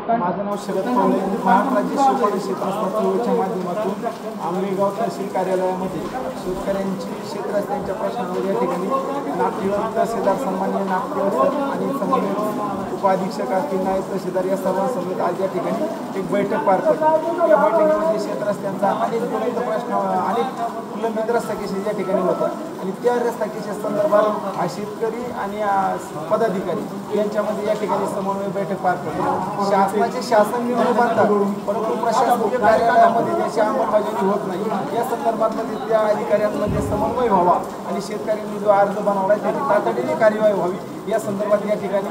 माझं नाव शरद पवळे. महाराष्ट्र राज्य शेतकरी चळवळीच्या माध्यमातून आंबेगाव तहसील कार्यालयामध्ये शेतकऱ्यांची शेतरस्त्यांच्या प्रश्नावर या ठिकाणी नागपूर तहसीलदार सन्माननीय नागपूर सर आणि सन्माननीय उपाधीक्षक असतील नायब तहसीलदार या सर्वांसमवेत आज या ठिकाणी एक बैठक पार पडली. या बैठकीमध्ये शेतरस्त्यांचा अनेक ज्वलंत प्रश्न अनेक प्रलंबित रस्ता केसेस या ठिकाणी होत्या आणि त्या रस्ता केसेस संदर्भात शेतकरी आणि पदाधिकारी यांच्यामध्ये या ठिकाणी समन्वय बैठक पार पडली. शासनाचे शासन निर्णय बनतात परंतु प्रशासकीय कार्यालयामध्ये त्याची अंमलबजावणी होत नाही. या संदर्भामध्ये त्या अधिकाऱ्यांमध्ये समन्वय व्हावा आणि शेतकऱ्यांनी जो अर्ज बनवला त्याची तातडीने कार्यवाही व्हावी या संदर्भात या ठिकाणी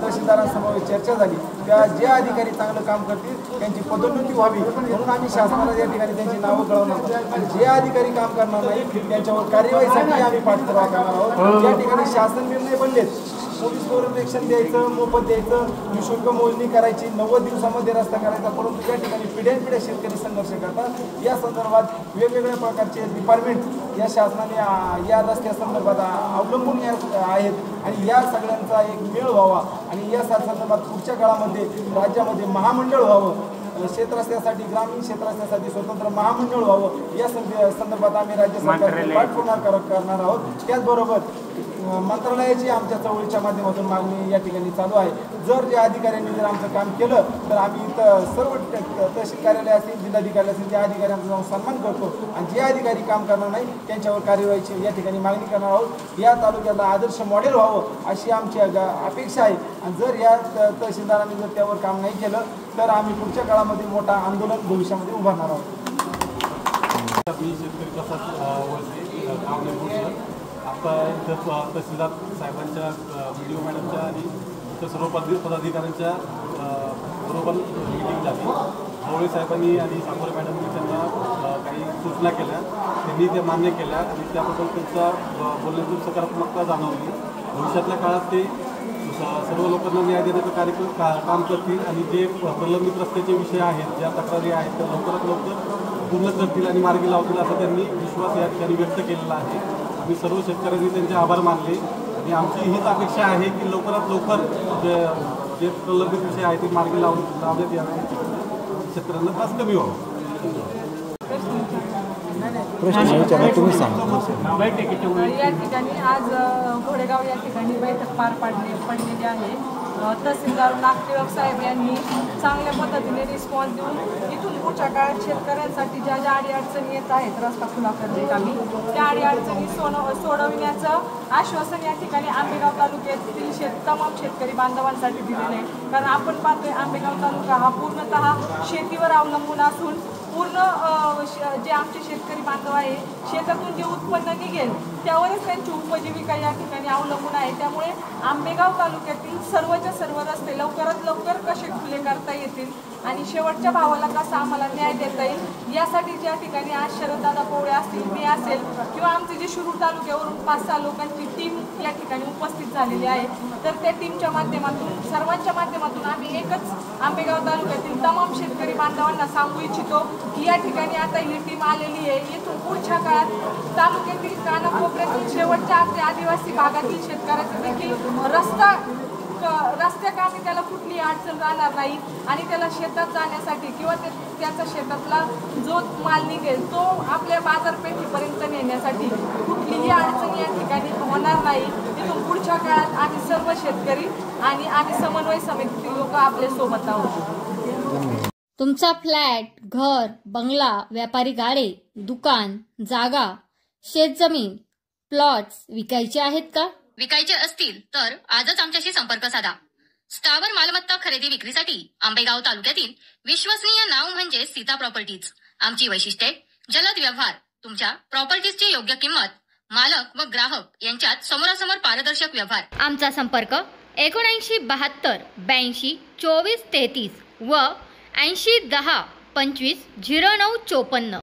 तहसीलदारांसमोर चर्चा झाली. त्या जे अधिकारी चांगलं काम करतील त्यांची पदोन्नती व्हावी म्हणून आम्ही शासनाला या ठिकाणी त्यांची नावं कळवणार आणि जे अधिकारी काम करणार नाही त्यांच्यावर कार्यवाहीसाठी आम्ही पाठपुरावा करणार आहोत. या ठिकाणी शासन निर्णय बनलेत. पोलीस प्रोटेक्शन द्यायचं, मोफत द्यायचं, निःशुल्क मोजणी करायची, 90 दिवसामध्ये रस्ता करायचा, परंतु या ठिकाणी पिढ्यानपिढ्या शेतकरी संघर्ष करतात. या संदर्भात वेगवेगळ्या प्रकारचे डिपार्टमेंट या शासनाने या रस्त्या संदर्भात अवलंबून आहेत आणि या सगळ्यांचा एक मेळ व्हावा आणि या संदर्भात पुढच्या काळामध्ये राज्यामध्ये महामंडळ व्हावं. क्षेत्ररस्त्यासाठी ग्रामीण क्षेत्ररस्त्यासाठी स्वतंत्र महामंडळ व्हावं या संदर्भात आम्ही राज्य सरकारने पाठपुरावा करणार आहोत. त्याचबरोबर मंत्रालयाची आमच्या चळवळीच्या माध्यमातून मागणी या ठिकाणी चालू आहे. जर या अधिकाऱ्यांनी जर आमचं काम केलं तर आम्ही इथं सर्व तहसील कार्यालय असतील, जिल्हाधिकारी असतील त्या अधिकाऱ्यांचा जाऊन सन्मान करतो आणि जे अधिकारी काम करणार नाही त्यांच्यावर कार्यवाहीची या ठिकाणी मागणी करणार आहोत. या तालुक्याला आदर्श मॉडेल व्हावं अशी आमची अपेक्षा आहे आणि जर या तहसीलदारांनी जर त्यावर काम नाही केलं तर आम्ही पुढच्या काळामध्ये मोठा आंदोलन भविष्यामध्ये उभारणार आहोत. आता इथं तहसीलदार साहेबांच्या व्हिडिओ मॅडमच्या आणि इथं सर्व पदाधिकाऱ्यांच्या बरोबर मीटिंग झाली. पवळे साहेबांनी आणि सांगोले मॅडमनी त्यांना काही सूचना केल्या, त्यांनी त्या मान्य केल्या आणि त्याबद्दल त्यांचा बोलण्यातून सकारात्मकता जाणवली. भविष्यातल्या काळात ते सर्व लोकांना न्याय देण्याचं काम करतील आणि जे प्रलंबित रस्त्याचे विषय आहेत, ज्या तक्रारी आहेत त्या लवकरात लवकर पूर्ण करतील आणि मार्गी लावतील असा त्यांनी विश्वास या ठिकाणी व्यक्त केलेला आहे. आम्ही सर्व शेतकऱ्यांनी त्यांचे आभार मानले आणि आमची हीच अपेक्षा आहे की लवकरात लवकर जे प्रलंबित विषय आहेत ते मार्गी लावण्यात यावे, शेतकऱ्यांना त्रास कमी व्हावा. या ठिकाणी आज घोडेगाव या ठिकाणी बैठक पार पडलेली आहे. तहसीलदार नागसेवक साहेब यांनी चांगल्या पद्धतीने रिस्पॉन्स देऊन इथून पुढच्या काळात शेतकऱ्यांसाठी ज्या ज्या अडीअडचणी येत आहेत रस्ता खुला करण्यात आम्ही त्या अडीअडचणी सोडविण्याचं आश्वासन या ठिकाणी आंबेगाव तालुक्यातील तमाम शेतकरी बांधवांसाठी दिलेलं आहे. कारण आपण पाहतोय आंबेगाव तालुका हा पूर्णतः शेतीवर अवलंबून असून पूर्ण जे आमचे शेतकरी बांधव आहे शेतातून जे उत्पन्न निघेल त्यावरच त्यांची उपजीविका या ठिकाणी अवलंबून आहे. त्यामुळे आंबेगाव तालुक्यातील सर्वच्या सर्व रस्ते लवकरात लवकर कसे खुले करता येतील आणि शेवटच्या भावाला कसा आम्हाला न्याय देता येईल यासाठी ज्या ठिकाणी आज शरददादा पवळे असतील, मी असेल किंवा आमचे जे शिरूर तालुक्यावरून 5-6 लोकांची टीम या ठिकाणी उपस्थित झालेली आहे. तर त्या टीमच्या माध्यमातून सर्वांच्या माध्यमातून आम्ही एकच आंबेगाव तालुक्यातील तमाम शेतकरी बांधवांना सांगू इच्छितो की या ठिकाणी आता ही टीम आलेली आहे. इथून पुढच्या काळात तालुक्यातील कानाकोपऱ्यातील शेवटच्या आमच्या आदिवासी भागातील शेतकऱ्याचा देखील रस्त्या कामी त्याला कुठलीही अडचण राहणार नाही आणि त्याला शेतात जाण्यासाठी किंवा त्याचा शेतातला जो माल निघेल तो आपल्या बाजारपेठेपर्यंत नेण्यासाठी कुठलीही अडचण या ठिकाणी होणार नाही. तिथून पुढच्या काळात आम्ही सर्व शेतकरी आणि आम्ही समन्वय समितीतील लोक आपल्या सोबत आहोत. तुमचा फ्लॅट, घर, बंगला, व्यापारी गाडे, दुकान, जागा, शेतजमीन, प्लॉट्स विकायचे आहेत का? विकायचे असतील तर आजच आमच्याशी संपर्क साधा. स्थावर मालमत्ता खरेदी विक्रीसाठी आंबेगाव तालुक्यातील विश्वसनीय नाव म्हणजे सीता प्रॉपर्टीज. आमची वैशिष्ट्ये: जलद व्यवहार, तुमच्या प्रॉपर्टीजची योग्य किंमत, मालक व ग्राहक यांच्यात समोरासमोर पारदर्शक व्यवहार. आमचा संपर्क 7972 82 24 33 व 80 10 25 09 54.